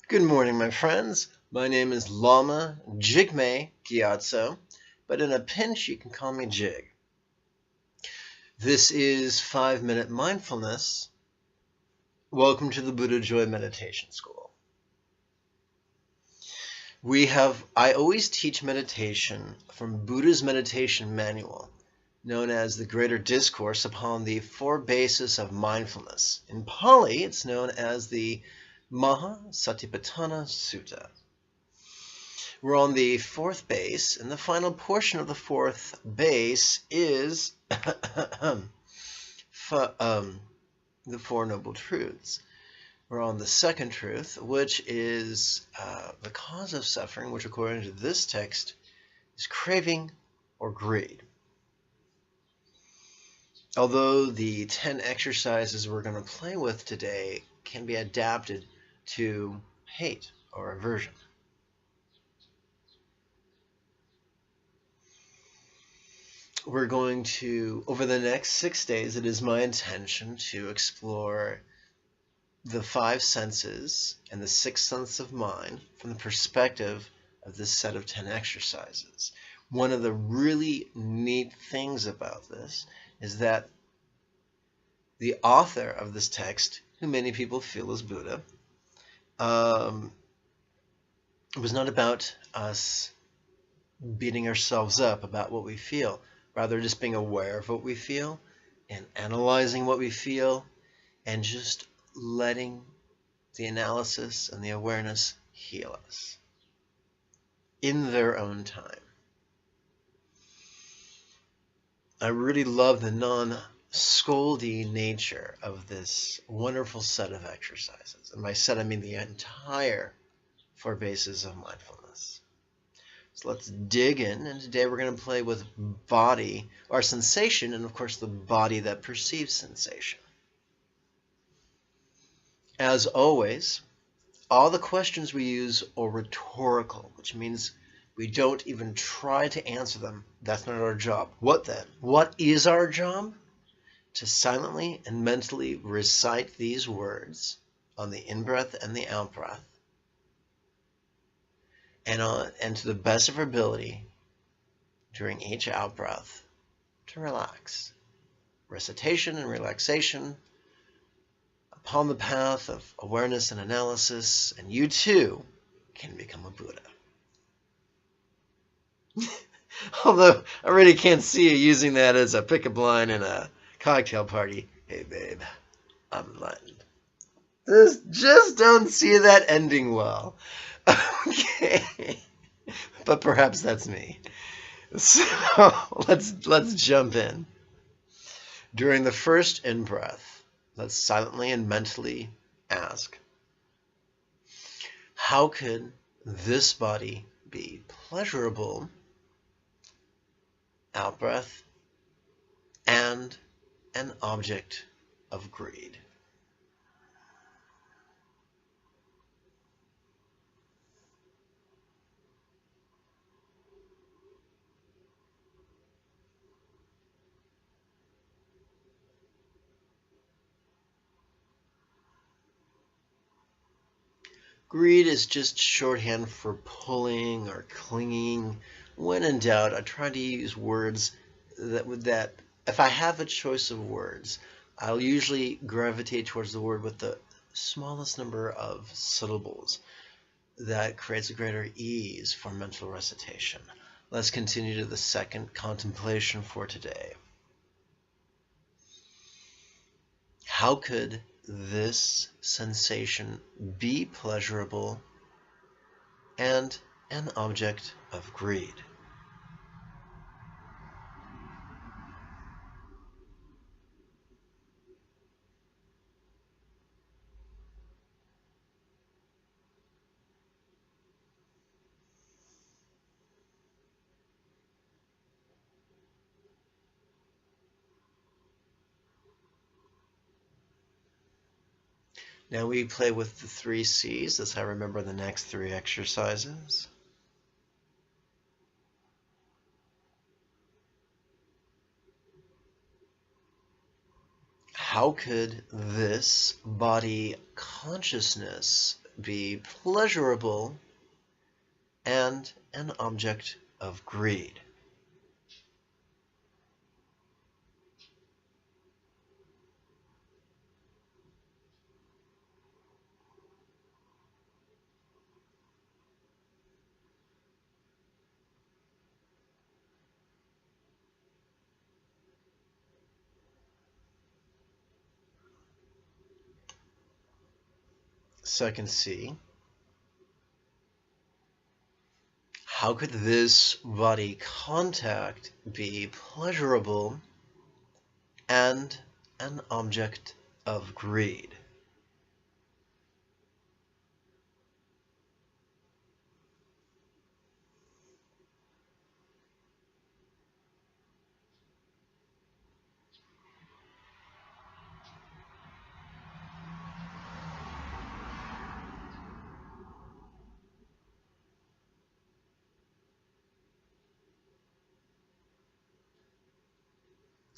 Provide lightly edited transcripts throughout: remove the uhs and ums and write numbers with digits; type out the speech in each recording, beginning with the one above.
Good morning, my friends. My name is Lama, Jigme, Gyatso, but in a pinch you can call me Jig. This is 5-Minute Mindfulness. Welcome to the Buddha Joy Meditation School. I always teach meditation from Buddha's meditation manual, known as the Greater Discourse upon the Four Bases of Mindfulness. In Pali, it's known as the Maha Satipatthana Sutta. We're on the fourth base, and the final portion of the fourth base is the Four Noble Truths. We're on the second truth, which is the cause of suffering, which according to this text is craving or greed. Although the 10 exercises we're going to play with today can be adapted to hate or aversion. We're going to, over the next 6 days, it is my intention to explore the 5 senses and the 6th sense of mind from the perspective of this set of 10 exercises. One of the really neat things about this is that the author of this text, who many people feel is Buddha, was not about us beating ourselves up about what we feel. Rather, just being aware of what we feel and analyzing what we feel and just letting the analysis and the awareness heal us in their own time. I really love the non-scoldy nature of this wonderful set of exercises. And by set, I mean the entire 4 bases of mindfulness. So let's dig in, and today we're going to play with body, or sensation, and of course the body that perceives sensation. As always, all the questions we use are rhetorical, which means we don't even try to answer them. That's not our job. What then? What is our job? To silently and mentally recite these words on the in-breath and the out-breath, and to the best of our ability during each out-breath to relax. Recitation and relaxation upon the path of awareness and analysis, and you too can become a Buddha. Although I really can't see you using that as a pickup line in a cocktail party. Hey babe, I'm enlightened. Just don't see that ending well. Okay, but perhaps that's me. So let's jump in. During the first in-breath, let's silently and mentally ask, how could this body be pleasurable, out-breath, and an object of greed? Greed is just shorthand for pulling or clinging. When in doubt, I try to use words that if I have a choice of words, I'll usually gravitate towards the word with the smallest number of syllables. That creates a greater ease for mental recitation. Let's continue to the second contemplation for today. How could this sensation be pleasurable and an object of greed? Now we play with the 3 C's. That's how I remember the next 3 exercises. How could this body consciousness be pleasurable and an object of greed. Second C, how could this body contact be pleasurable and an object of greed?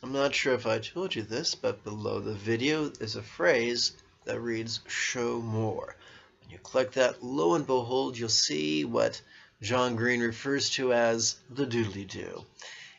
I'm not sure if I told you this, but below the video is a phrase that reads "show more." When you click that, lo and behold, you'll see what John Green refers to as the doodly-doo.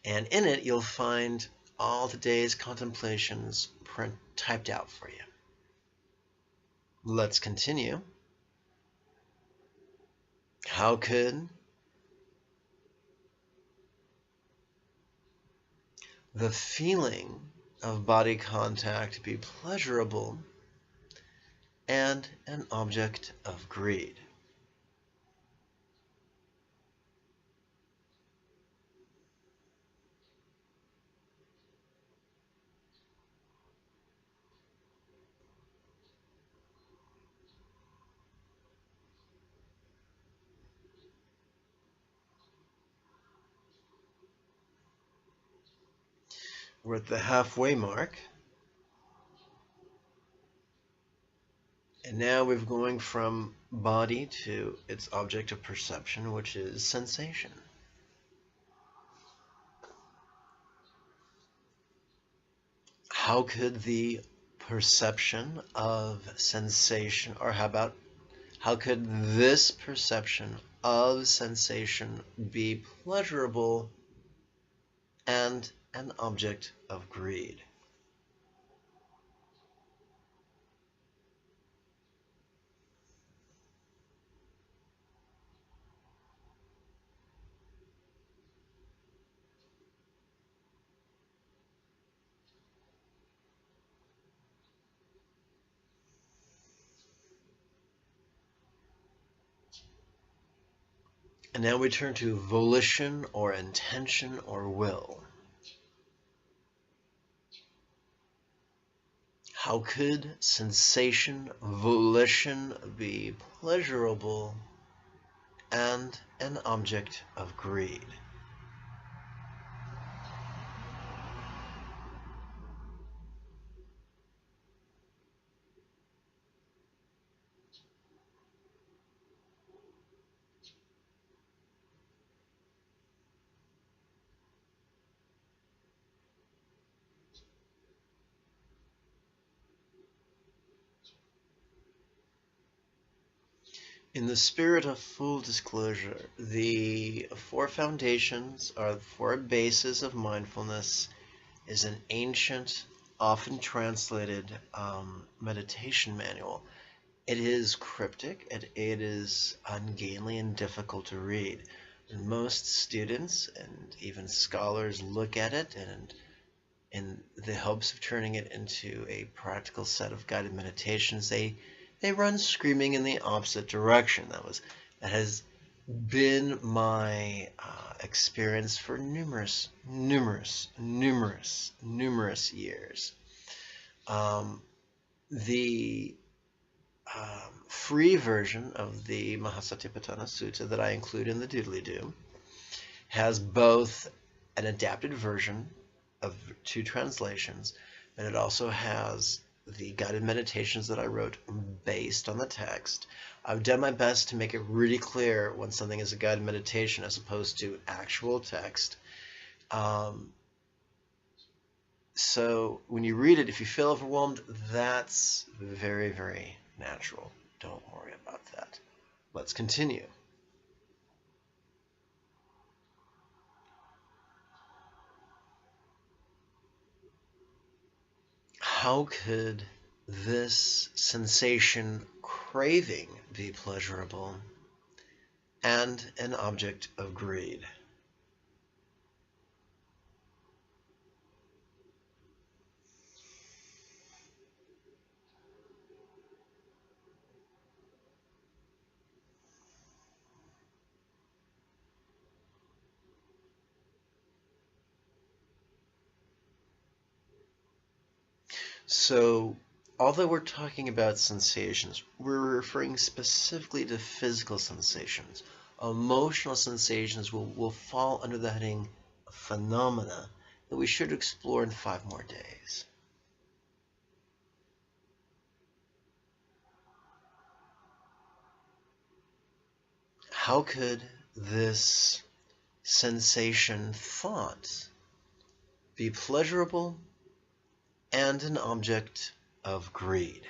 And in it, you'll find all today's contemplations typed out for you. Let's continue. How could the feeling of body contact be pleasurable and an object of greed? We're at the halfway mark. And now we're going from body to its object of perception, which is sensation. How could the perception of sensation, or how could this perception of sensation be pleasurable and an object of greed? And now we turn to volition or intention or will. How could sensation, volition be pleasurable and an object of greed? In the spirit of full disclosure, the four foundations or the four bases of mindfulness is an ancient, often translated meditation manual. It is cryptic, it is ungainly and difficult to read. And most students and even scholars look at it and in the hopes of turning it into a practical set of guided meditations, they run screaming in the opposite direction. That has been my experience for numerous years. The free version of the Mahasatipatthana Sutta that I include in the doodly-doo has both an adapted version of 2 translations, and it also has the guided meditations that I wrote based on the text. I've done my best to make it really clear when something is a guided meditation as opposed to actual text. So when you read it, if you feel overwhelmed, that's very, very natural. Don't worry about Let's continue. How could this sensation craving be pleasurable and an object of greed? So, although we're talking about sensations, we're referring specifically to physical sensations. Emotional sensations will fall under the heading of phenomena that we should explore in 5 more days. How could this sensation thought be pleasurable and an object of greed?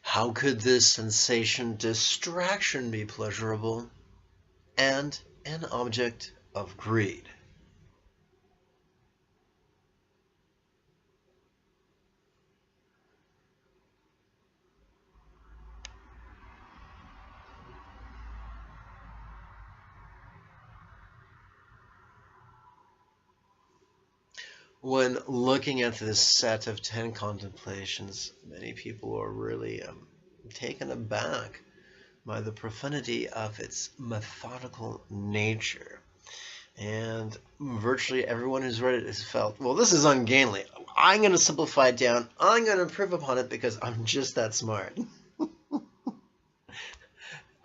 How could this sensation distraction be pleasurable and an object of greed? When looking at this set of 10 contemplations, many people are really taken aback by the profundity of its methodical nature. And virtually everyone who's read it has felt, well, this is ungainly. I'm going to simplify it down. I'm going to improve upon it because I'm just that smart.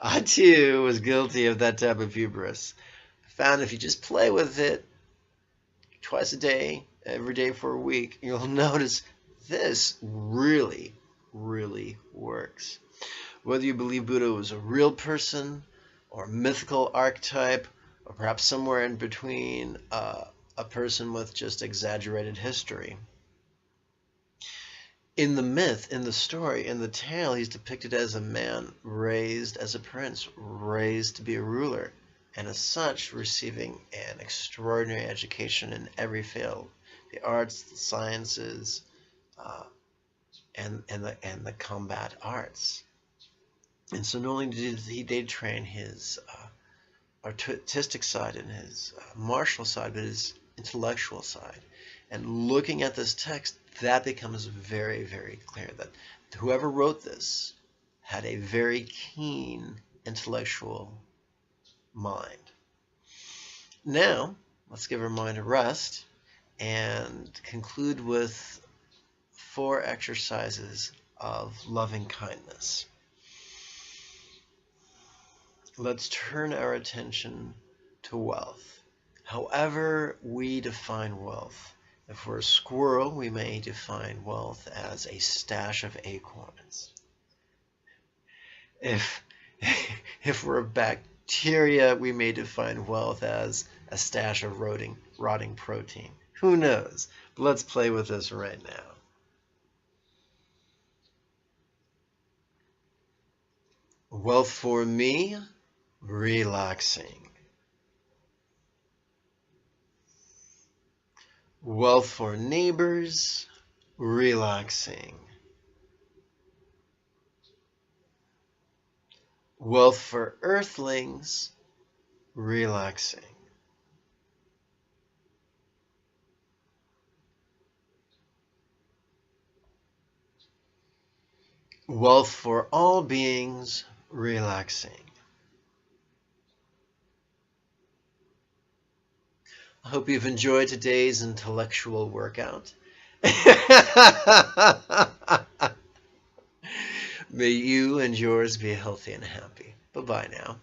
I, too, was guilty of that type of hubris. I found if you just play with it twice a day, every day for a week, you'll notice this really, really works. Whether you believe Buddha was a real person or a mythical archetype, or perhaps somewhere in between, a person with just exaggerated history. In the myth, in the story, in the tale, he's depicted as a man raised as a prince, raised to be a ruler, and as such receiving an extraordinary education in every field, the arts, the sciences, and the combat arts. And so not only did he train his artistic side and his martial side, but his intellectual side. And looking at this text, that becomes very, very clear that whoever wrote this had a very keen intellectual mind. Now, let's give our mind a rest and conclude with 4 exercises of loving kindness. Let's turn our attention to wealth. However we define wealth. If we're a squirrel, we may define wealth as a stash of acorns. If we're a bacteria, we may define wealth as a stash of rotting protein. Who knows? But let's play with this right now. Wealth for me, relaxing. Wealth for neighbors, relaxing. Wealth for earthlings, relaxing. Wealth for all beings, relaxing. I hope you've enjoyed today's intellectual workout. May you and yours be healthy and happy. Bye-bye now.